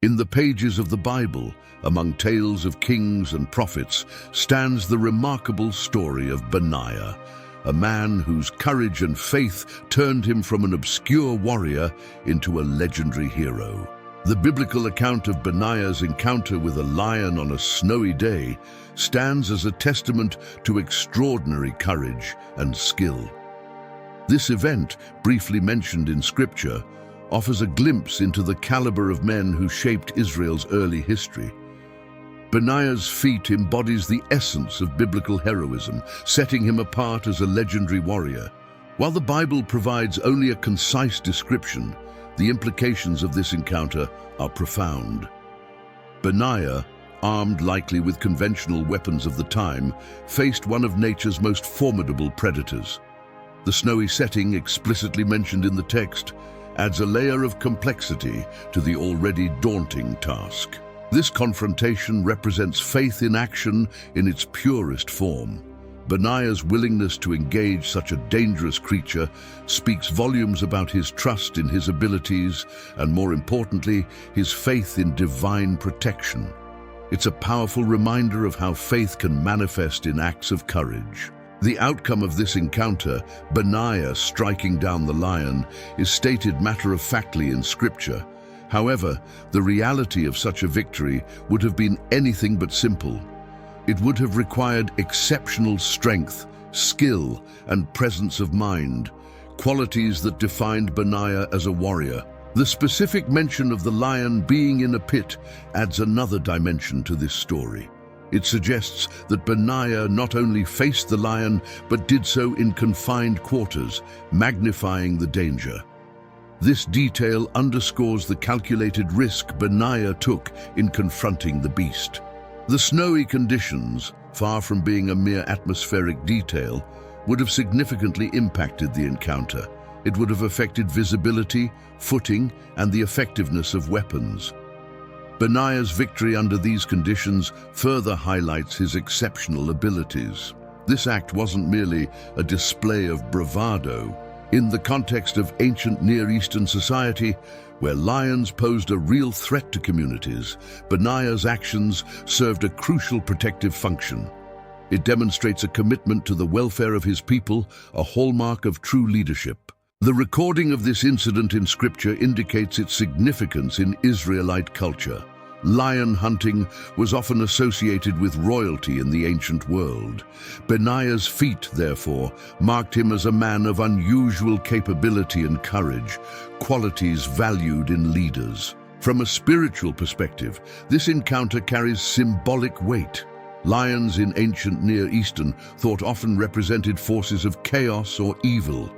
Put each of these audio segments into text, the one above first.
In the pages of the Bible, among tales of kings and prophets, stands the remarkable story of BENAIAH, a man whose courage and faith turned him from an obscure warrior into a legendary hero. The biblical account of BENAIAH's encounter with a lion on a snowy day stands as a testament to extraordinary courage and skill. This event, briefly mentioned in Scripture, offers a glimpse into the caliber of men who shaped Israel's early history. BENAIAH's feat embodies the essence of biblical heroism, setting him apart as a legendary warrior. While the Bible provides only a concise description, the implications of this encounter are profound. BENAIAH, armed likely with conventional weapons of the time, faced one of nature's most formidable predators. The snowy setting, explicitly mentioned in the text, adds a layer of complexity to the already daunting task. This confrontation represents faith in action in its purest form. BENAIAH's willingness to engage such a dangerous creature speaks volumes about his trust in his abilities and, more importantly, his faith in divine protection. It's a powerful reminder of how faith can manifest in acts of courage. The outcome of this encounter, BENAIAH striking down the lion, is stated matter-of-factly in Scripture. However, the reality of such a victory would have been anything but simple. It would have required exceptional strength, skill, and presence of mind, qualities that defined BENAIAH as a warrior. The specific mention of the lion being in a pit adds another dimension to this story. It suggests that BENAIAH not only faced the lion, but did so in confined quarters, magnifying the danger. This detail underscores the calculated risk BENAIAH took in confronting the beast. The snowy conditions, far from being a mere atmospheric detail, would have significantly impacted the encounter. It would have affected visibility, footing, and the effectiveness of weapons. BENAIAH's victory under these conditions further highlights his exceptional abilities. This act wasn't merely a display of bravado. In the context of ancient Near Eastern society, where lions posed a real threat to communities, BENAIAH's actions served a crucial protective function. It demonstrates a commitment to the welfare of his people, a hallmark of true leadership. The recording of this incident in Scripture indicates its significance in Israelite culture. Lion hunting was often associated with royalty in the ancient world. BENAIAH's feat, therefore, marked him as a man of unusual capability and courage, qualities valued in leaders. From a spiritual perspective, this encounter carries symbolic weight. Lions in ancient Near Eastern thought often represented forces of chaos or evil.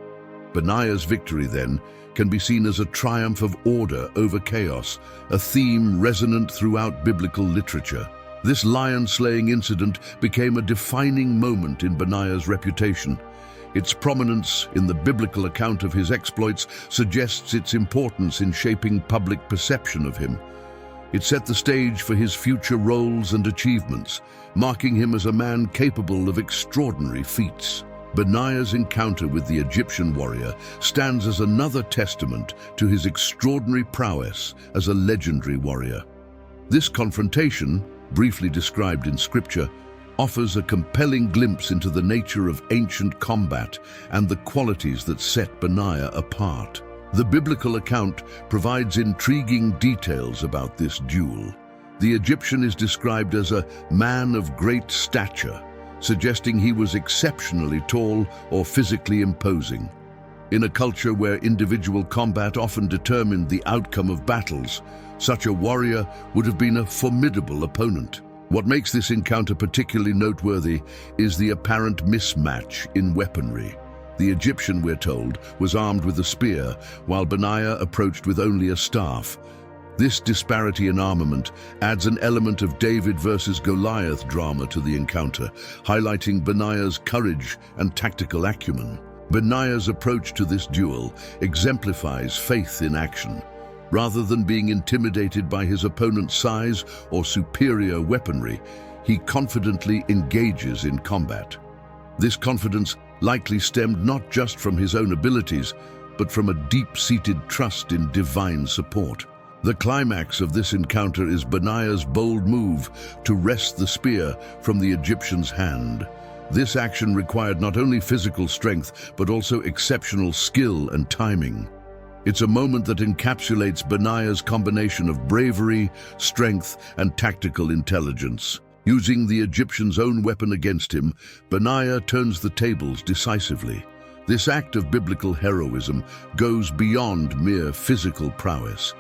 BENAIAH's victory, then, can be seen as a triumph of order over chaos, a theme resonant throughout biblical literature. This lion-slaying incident became a defining moment in BENAIAH's reputation. Its prominence in the biblical account of his exploits suggests its importance in shaping public perception of him. It set the stage for his future roles and achievements, marking him as a man capable of extraordinary feats. BENAIAH's encounter with the Egyptian warrior stands as another testament to his extraordinary prowess as a legendary warrior. This confrontation, briefly described in Scripture, offers a compelling glimpse into the nature of ancient combat and the qualities that set BENAIAH apart. The biblical account provides intriguing details about this duel. The Egyptian is described as a man of great stature, suggesting he was exceptionally tall or physically imposing. In a culture where individual combat often determined the outcome of battles, such a warrior would have been a formidable opponent. What makes this encounter particularly noteworthy is the apparent mismatch in weaponry. The Egyptian, we're told, was armed with a spear, while BENAIAH approached with only a staff. This disparity in armament adds an element of David versus Goliath drama to the encounter, highlighting BENAIAH's courage and tactical acumen. BENAIAH's approach to this duel exemplifies faith in action. Rather than being intimidated by his opponent's size or superior weaponry, he confidently engages in combat. This confidence likely stemmed not just from his own abilities, but from a deep-seated trust in divine support. The climax of this encounter is Benaiah's bold move to wrest the spear from the Egyptian's hand. This action required not only physical strength, but also exceptional skill and timing. It's a moment that encapsulates Benaiah's combination of bravery, strength, and tactical intelligence. Using the Egyptian's own weapon against him, Benaiah turns the tables decisively. This act of biblical heroism goes beyond mere physical prowess.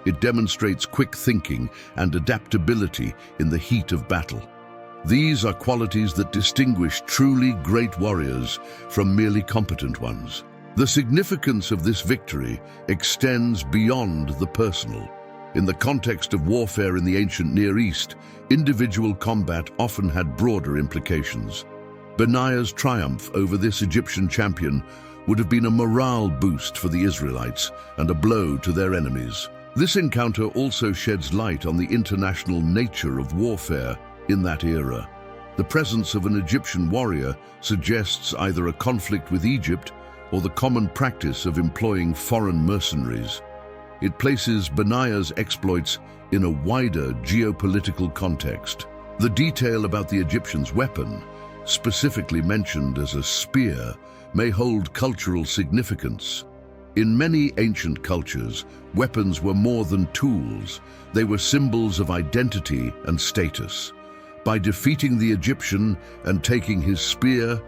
It demonstrates quick thinking and adaptability in the heat of battle. These are qualities that distinguish truly great warriors from merely competent ones. The significance of this victory extends beyond the personal. In the context of warfare in the ancient Near East, individual combat often had broader implications. Benaiah's triumph over this Egyptian champion would have been a morale boost for the Israelites and a blow to their enemies. This encounter also sheds light on the international nature of warfare in that era. The presence of an Egyptian warrior suggests either a conflict with Egypt or the common practice of employing foreign mercenaries. It places Benaiah's exploits in a wider geopolitical context. The detail about the Egyptian's weapon, specifically mentioned as a spear, may hold cultural significance. In many ancient cultures, weapons were more than tools. They were symbols of identity and status. By defeating the Egyptian and taking his spear,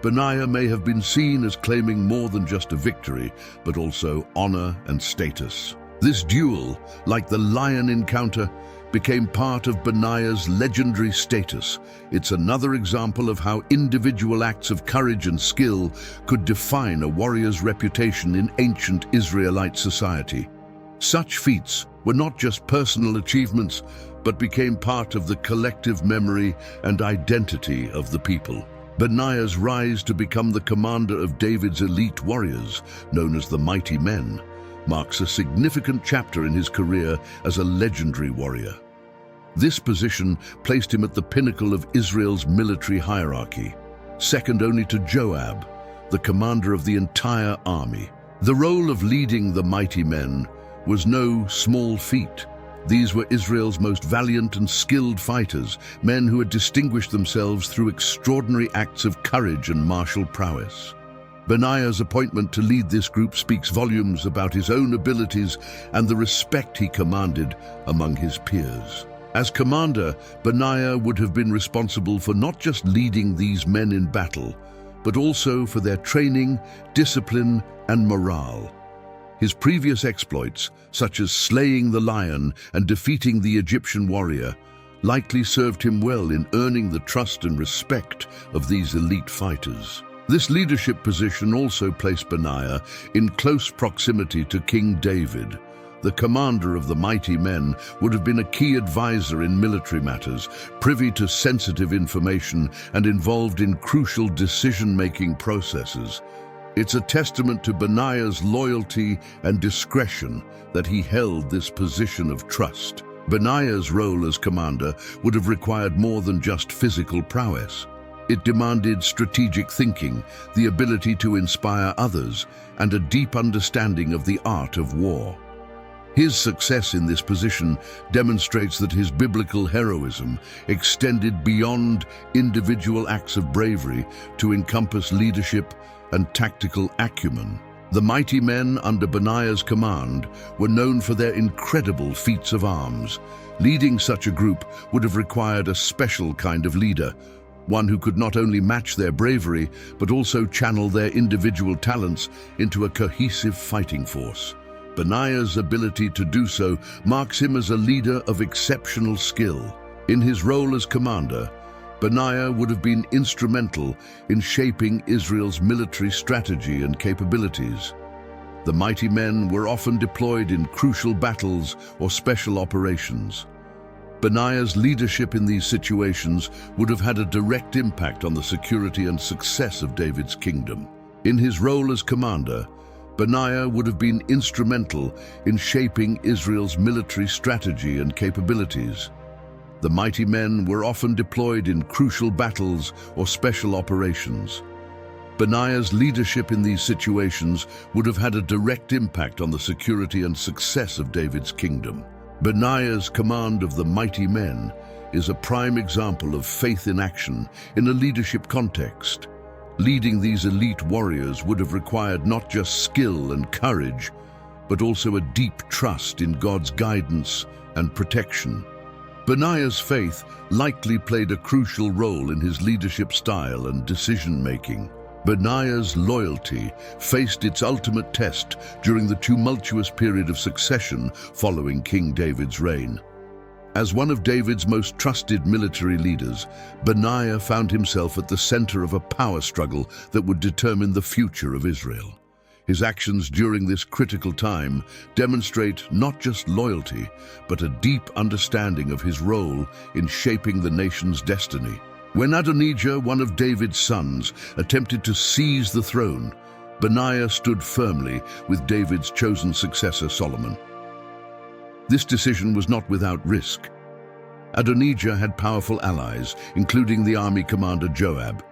Benaiah may have been seen as claiming more than just a victory, but also honor and status. This duel, like the lion encounter, became part of Benaiah's legendary status. It's another example of how individual acts of courage and skill could define a warrior's reputation in ancient Israelite society. Such feats were not just personal achievements, but became part of the collective memory and identity of the people. Benaiah's rise to become the commander of David's elite warriors, known as the Mighty Men, marks a significant chapter in his career as a legendary warrior. This position placed him at the pinnacle of Israel's military hierarchy, second only to Joab, the commander of the entire army. The role of leading the Mighty Men was no small feat. These were Israel's most valiant and skilled fighters, men who had distinguished themselves through extraordinary acts of courage and martial prowess. Benaiah's appointment to lead this group speaks volumes about his own abilities and the respect he commanded among his peers. As commander, Benaiah would have been responsible for not just leading these men in battle, but also for their training, discipline, and morale. His previous exploits, such as slaying the lion and defeating the Egyptian warrior, likely served him well in earning the trust and respect of these elite fighters. This leadership position also placed Benaiah in close proximity to King David. The commander of the Mighty Men would have been a key advisor in military matters, privy to sensitive information and involved in crucial decision-making processes. It's a testament to Benaiah's loyalty and discretion that he held this position of trust. Benaiah's role as commander would have required more than just physical prowess. It demanded strategic thinking, the ability to inspire others, and a deep understanding of the art of war. His success in this position demonstrates that his biblical heroism extended beyond individual acts of bravery to encompass leadership and tactical acumen. The Mighty Men under Benaiah's command were known for their incredible feats of arms. Leading such a group would have required a special kind of leader, one who could not only match their bravery, but also channel their individual talents into a cohesive fighting force. Benaiah's ability to do so marks him as a leader of exceptional skill. In his role as commander, Benaiah would have been instrumental in shaping Israel's military strategy and capabilities. The Mighty Men were often deployed in crucial battles or special operations. Benaiah's leadership in these situations would have had a direct impact on the security and success of David's kingdom. In his role as commander, Benaiah would have been instrumental in shaping Israel's military strategy and capabilities. The Mighty Men were often deployed in crucial battles or special operations. Benaiah's leadership in these situations would have had a direct impact on the security and success of David's kingdom. Benaiah's command of the mighty men is a prime example of faith in action in a leadership context. Leading these elite warriors would have required not just skill and courage, but also a deep trust in God's guidance and protection. Benaiah's faith likely played a crucial role in his leadership style and decision-making. Benaiah's loyalty faced its ultimate test during the tumultuous period of succession following King David's reign. As one of David's most trusted military leaders, Benaiah found himself at the center of a power struggle that would determine the future of Israel. His actions during this critical time demonstrate not just loyalty, but a deep understanding of his role in shaping the nation's destiny. When Adonijah, one of David's sons, attempted to seize the throne, Benaiah stood firmly with David's chosen successor, Solomon. This decision was not without risk. Adonijah had powerful allies, including the army commander Joab.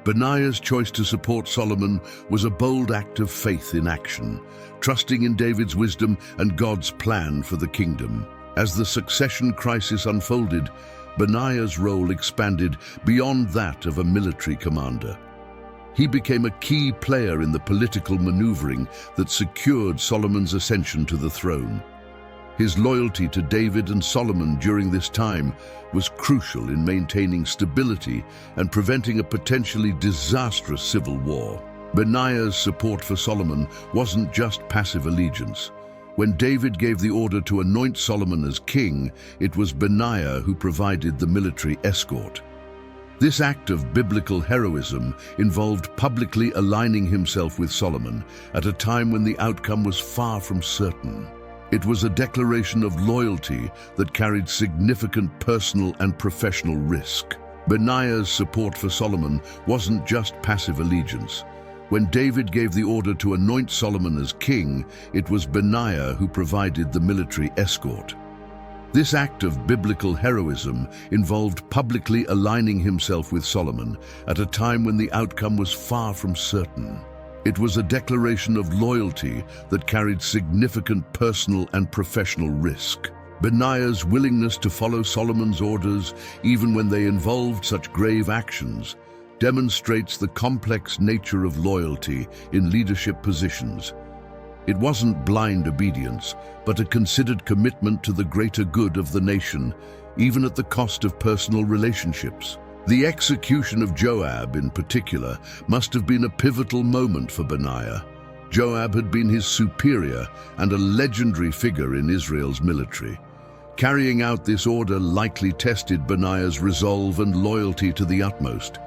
Benaiah's choice to support Solomon was a bold act of faith in action, trusting in David's wisdom and God's plan for the kingdom. As the succession crisis unfolded, Benaiah's role expanded beyond that of a military commander. He became a key player in the political maneuvering that secured Solomon's ascension to the throne. His loyalty to David and Solomon during this time was crucial in maintaining stability and preventing a potentially disastrous civil war. Benaiah's support for Solomon wasn't just passive allegiance. When David gave the order to anoint Solomon as king, it was Benaiah who provided the military escort. This act of biblical heroism involved publicly aligning himself with Solomon at a time when the outcome was far from certain. It was a declaration of loyalty that carried significant personal and professional risk. Benaiah's support for Solomon wasn't just passive allegiance. When David gave the order to anoint Solomon as king, it was Benaiah who provided the military escort. This act of biblical heroism involved publicly aligning himself with Solomon at a time when the outcome was far from certain. It was a declaration of loyalty that carried significant personal and professional risk. Benaiah's willingness to follow Solomon's orders, even when they involved such grave actions, demonstrates the complex nature of loyalty in leadership positions. It wasn't blind obedience, but a considered commitment to the greater good of the nation, even at the cost of personal relationships. The execution of Joab, in particular, must have been a pivotal moment for Benaiah. Joab had been his superior and a legendary figure in Israel's military. Carrying out this order likely tested Benaiah's resolve and loyalty to the utmost.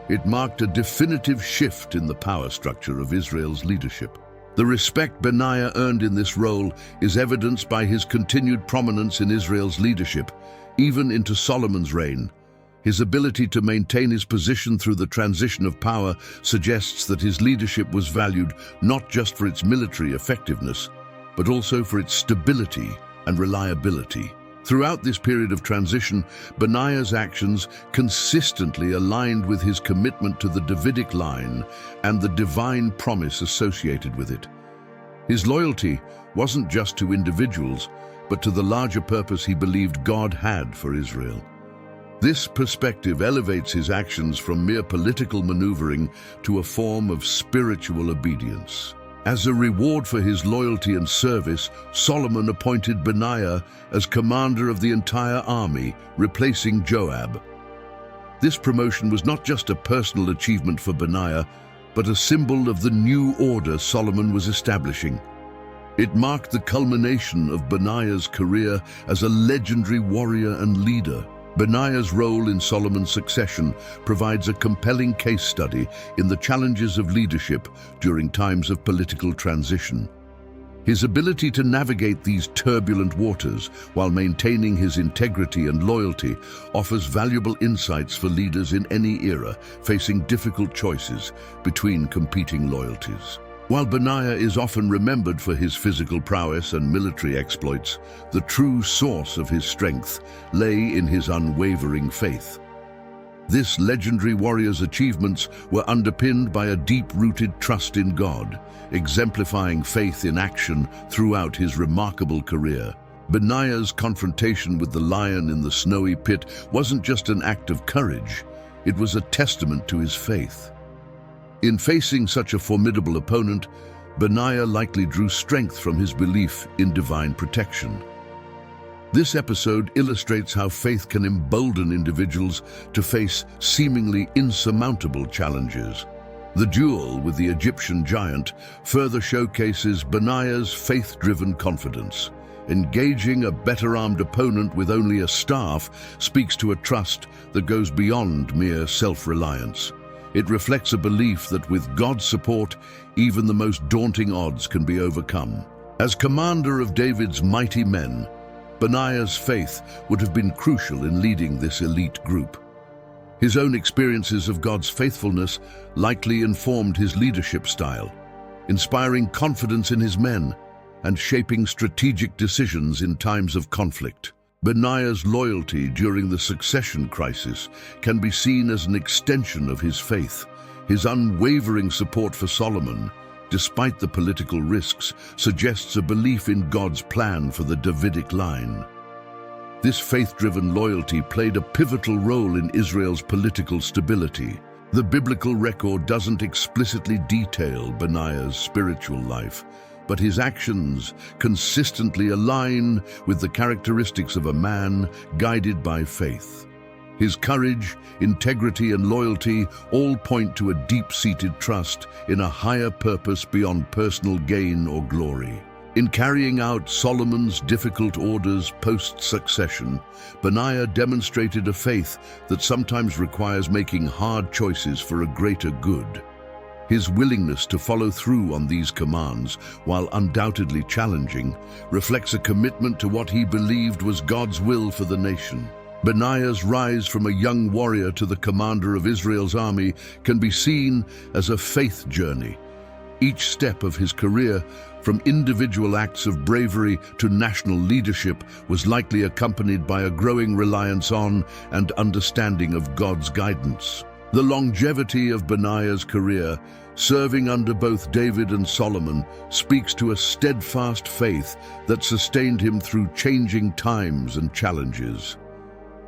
It marked a definitive shift in the power structure of Israel's leadership. The respect Benaiah earned in this role is evidenced by his continued prominence in Israel's leadership, even into Solomon's reign. His ability to maintain his position through the transition of power suggests that his leadership was valued not just for its military effectiveness, but also for its stability and reliability. Throughout this period of transition, Benaiah's actions consistently aligned with his commitment to the Davidic line and the divine promise associated with it. His loyalty wasn't just to individuals, but to the larger purpose he believed God had for Israel. This perspective elevates his actions from mere political maneuvering to a form of spiritual obedience. As a reward for his loyalty and service, Solomon appointed Benaiah as commander of the entire army, replacing Joab. This promotion was not just a personal achievement for Benaiah, but a symbol of the new order Solomon was establishing. It marked the culmination of Benaiah's career as a legendary warrior and leader. Benaiah's role in Solomon's succession provides a compelling case study in the challenges of leadership during times of political transition. His ability to navigate these turbulent waters while maintaining his integrity and loyalty offers valuable insights for leaders in any era facing difficult choices between competing loyalties. While Benaiah is often remembered for his physical prowess and military exploits, the true source of his strength lay in his unwavering faith. This legendary warrior's achievements were underpinned by a deep-rooted trust in God, exemplifying faith in action throughout his remarkable career. BENAIAH's confrontation with the lion in the snowy pit wasn't just an act of courage, it was a testament to his faith. In facing such a formidable opponent, BENAIAH likely drew strength from his belief in divine protection. This episode illustrates how faith can embolden individuals to face seemingly insurmountable challenges. The duel with the Egyptian giant further showcases BENAIAH's faith-driven confidence. Engaging a better-armed opponent with only a staff speaks to a trust that goes beyond mere self-reliance. It reflects a belief that with God's support, even the most daunting odds can be overcome. As commander of David's mighty men, BENAIAH's faith would have been crucial in leading this elite group. His own experiences of God's faithfulness likely informed his leadership style, inspiring confidence in his men and shaping strategic decisions in times of conflict. BENAIAH's loyalty during the succession crisis can be seen as an extension of his faith. His unwavering support for Solomon, despite the political risks, suggests a belief in God's plan for the Davidic line. This faith-driven loyalty played a pivotal role in Israel's political stability. The biblical record doesn't explicitly detail BENAIAH's spiritual life, but his actions consistently align with the characteristics of a man guided by faith. His courage, integrity, and loyalty all point to a deep-seated trust in a higher purpose beyond personal gain or glory. In carrying out Solomon's difficult orders post-succession, BENAIAH demonstrated a faith that sometimes requires making hard choices for a greater good. His willingness to follow through on these commands, while undoubtedly challenging, reflects a commitment to what he believed was God's will for the nation. BENAIAH's rise from a young warrior to the commander of Israel's army can be seen as a faith journey. Each step of his career, from individual acts of bravery to national leadership, was likely accompanied by a growing reliance on and understanding of God's guidance. The longevity of BENAIAH's career, serving under both David and Solomon, speaks to a steadfast faith that sustained him through changing times and challenges.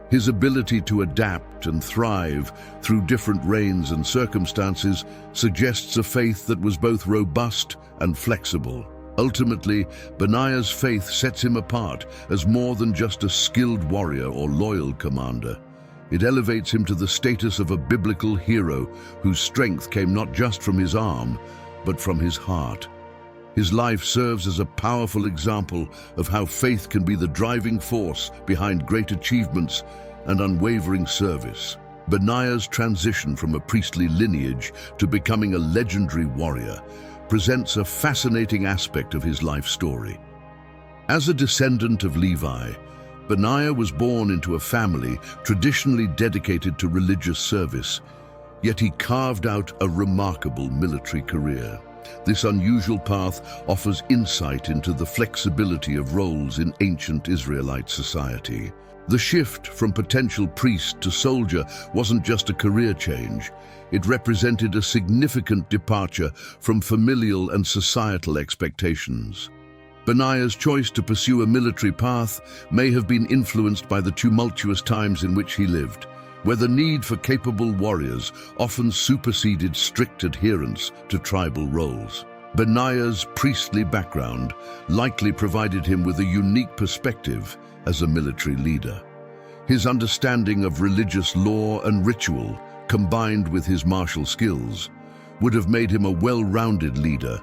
His ability to adapt and thrive through different reigns and circumstances suggests a faith that was both robust and flexible. Ultimately, BENAIAH's faith sets him apart as more than just a skilled warrior or loyal commander. It elevates him to the status of a biblical hero whose strength came not just from his arm, but from his heart. His life serves as a powerful example of how faith can be the driving force behind great achievements and unwavering service. BENAIAH's transition from a priestly lineage to becoming a legendary warrior presents a fascinating aspect of his life story. As a descendant of Levi, BENAIAH was born into a family traditionally dedicated to religious service, yet he carved out a remarkable military career. This unusual path offers insight into the flexibility of roles in ancient Israelite society. The shift from potential priest to soldier wasn't just a career change. It represented a significant departure from familial and societal expectations. BENAIAH's choice to pursue a military path may have been influenced by the tumultuous times in which he lived, where the need for capable warriors often superseded strict adherence to tribal roles. BENAIAH's priestly background likely provided him with a unique perspective as a military leader. His understanding of religious law and ritual, combined with his martial skills, would have made him a well-rounded leader,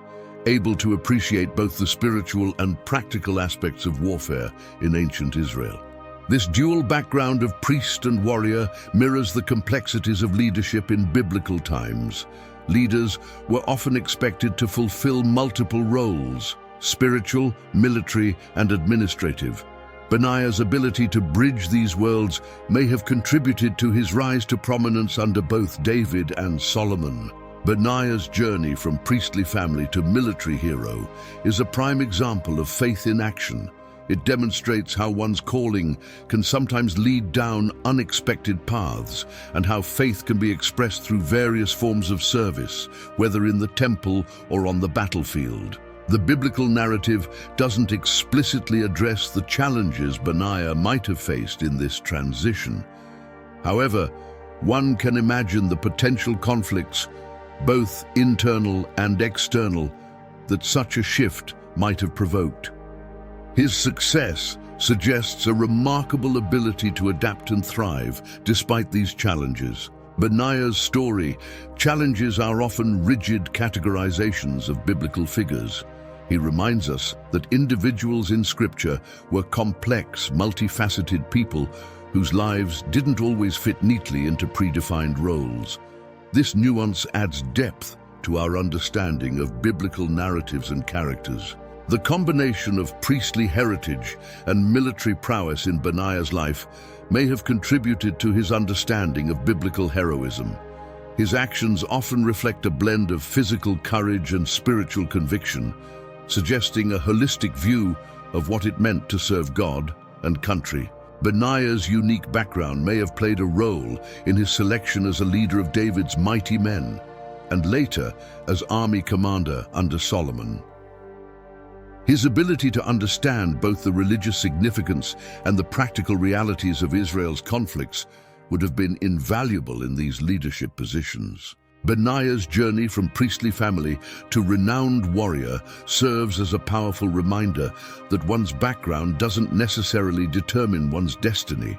able to appreciate both the spiritual and practical aspects of warfare in ancient Israel. This dual background of priest and warrior mirrors the complexities of leadership in biblical times. Leaders were often expected to fulfill multiple roles: spiritual, military, and administrative. BENAIAH's ability to bridge these worlds may have contributed to his rise to prominence under both David and Solomon. BENAIAH's journey from priestly family to military hero is a prime example of faith in action, It demonstrates how one's calling can sometimes lead down unexpected paths and how faith can be expressed through various forms of service, whether in the temple or on the battlefield. The biblical narrative doesn't explicitly address the challenges BENAIAH might have faced in this transition. However, one can imagine the potential conflicts, both internal and external, that such a shift might have provoked. His success suggests a remarkable ability to adapt and thrive despite these challenges. BENAIAH's story challenges our often rigid categorizations of biblical figures. He reminds us that individuals in Scripture were complex, multifaceted people whose lives didn't always fit neatly into predefined roles. This nuance adds depth to our understanding of biblical narratives and characters. The combination of priestly heritage and military prowess in BENAIAH's life may have contributed to his understanding of biblical heroism. His actions often reflect a blend of physical courage and spiritual conviction, suggesting a holistic view of what it meant to serve God and country. BENAIAH's unique background may have played a role in his selection as a leader of David's mighty men, and later as army commander under Solomon. His ability to understand both the religious significance and the practical realities of Israel's conflicts would have been invaluable in these leadership positions. BENAIAH's journey from priestly family to renowned warrior serves as a powerful reminder that one's background doesn't necessarily determine one's destiny.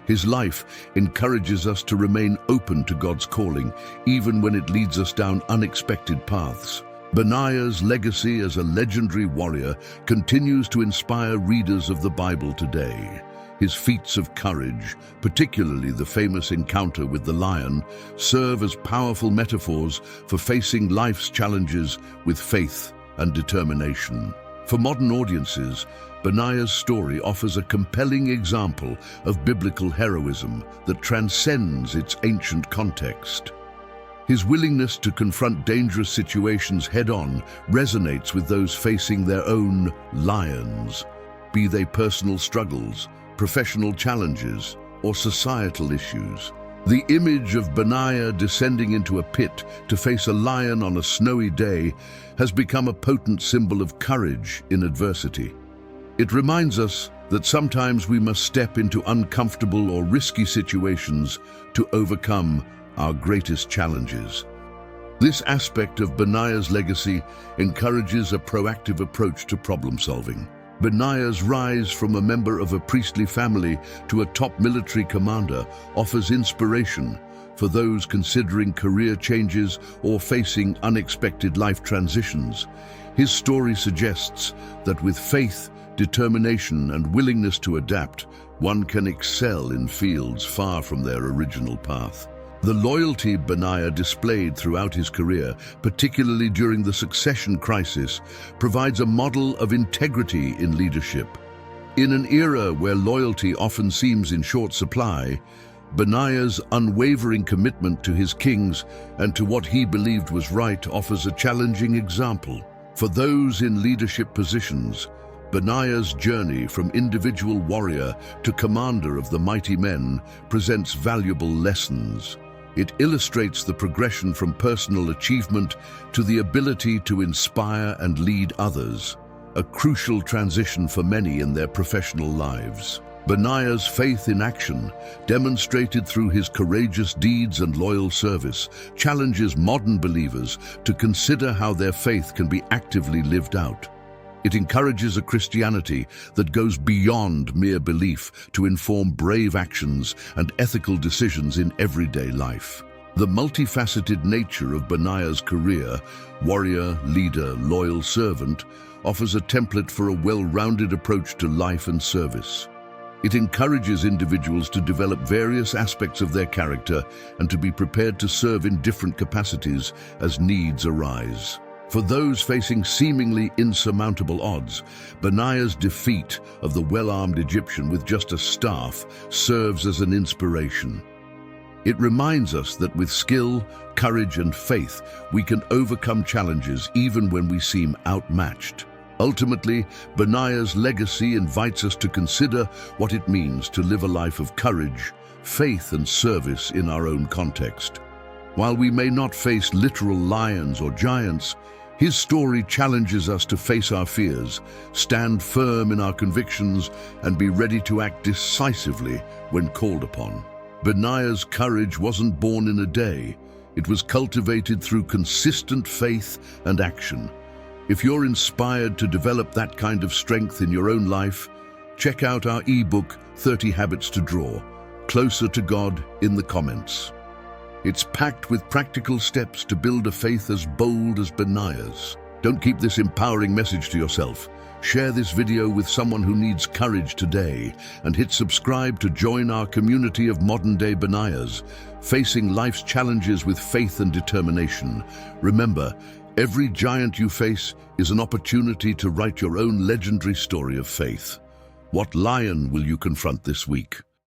His life encourages us to remain open to God's calling, even when it leads us down unexpected paths. BENAIAH's legacy as a legendary warrior continues to inspire readers of the Bible today. His feats of courage, particularly the famous encounter with the lion, serve as powerful metaphors for facing life's challenges with faith and determination. For modern audiences, BENAIAH's story offers a compelling example of biblical heroism that transcends its ancient context. His willingness to confront dangerous situations head-on resonates with those facing their own lions, be they personal struggles, professional challenges, or societal issues. The image of BENAIAH descending into a pit to face a lion on a snowy day has become a potent symbol of courage in adversity. It reminds us that sometimes we must step into uncomfortable or risky situations to overcome our greatest challenges. This aspect of BENAIAH's legacy encourages a proactive approach to problem solving. BENAIAH's rise from a member of a priestly family to a top military commander offers inspiration for those considering career changes or facing unexpected life transitions. His story suggests that with faith, determination, and willingness to adapt, one can excel in fields far from their original path. The loyalty BENAIAH displayed throughout his career, particularly during the succession crisis, provides a model of integrity in leadership. In an era where loyalty often seems in short supply, BENAIAH's unwavering commitment to his kings and to what he believed was right offers a challenging example. For those in leadership positions, BENAIAH's journey from individual warrior to commander of the mighty men presents valuable lessons. It illustrates the progression from personal achievement to the ability to inspire and lead others, a crucial transition for many in their professional lives. BENAIAH's faith in action, demonstrated through his courageous deeds and loyal service, challenges modern believers to consider how their faith can be actively lived out. It encourages a Christianity that goes beyond mere belief to inform brave actions and ethical decisions in everyday life. The multifaceted nature of BENAIAH's career, warrior, leader, loyal servant, offers a template for a well-rounded approach to life and service. It encourages individuals to develop various aspects of their character and to be prepared to serve in different capacities as needs arise. For those facing seemingly insurmountable odds, BENAIAH's defeat of the well-armed Egyptian with just a staff serves as an inspiration. It reminds us that with skill, courage, and faith, we can overcome challenges even when we seem outmatched. Ultimately, BENAIAH's legacy invites us to consider what it means to live a life of courage, faith and service in our own context. While we may not face literal lions or giants, his story challenges us to face our fears, stand firm in our convictions, and be ready to act decisively when called upon. BENAIAH's courage wasn't born in a day. It was cultivated through consistent faith and action. If you're inspired to develop that kind of strength in your own life, check out our ebook, 30 Habits to Draw Closer to God, in the comments. It's packed with practical steps to build a faith as bold as BENAIAH's. Don't keep this empowering message to yourself. Share this video with someone who needs courage today, and hit subscribe to join our community of modern-day BENAIAHs, facing life's challenges with faith and determination. Remember, every giant you face is an opportunity to write your own legendary story of faith. What lion will you confront this week?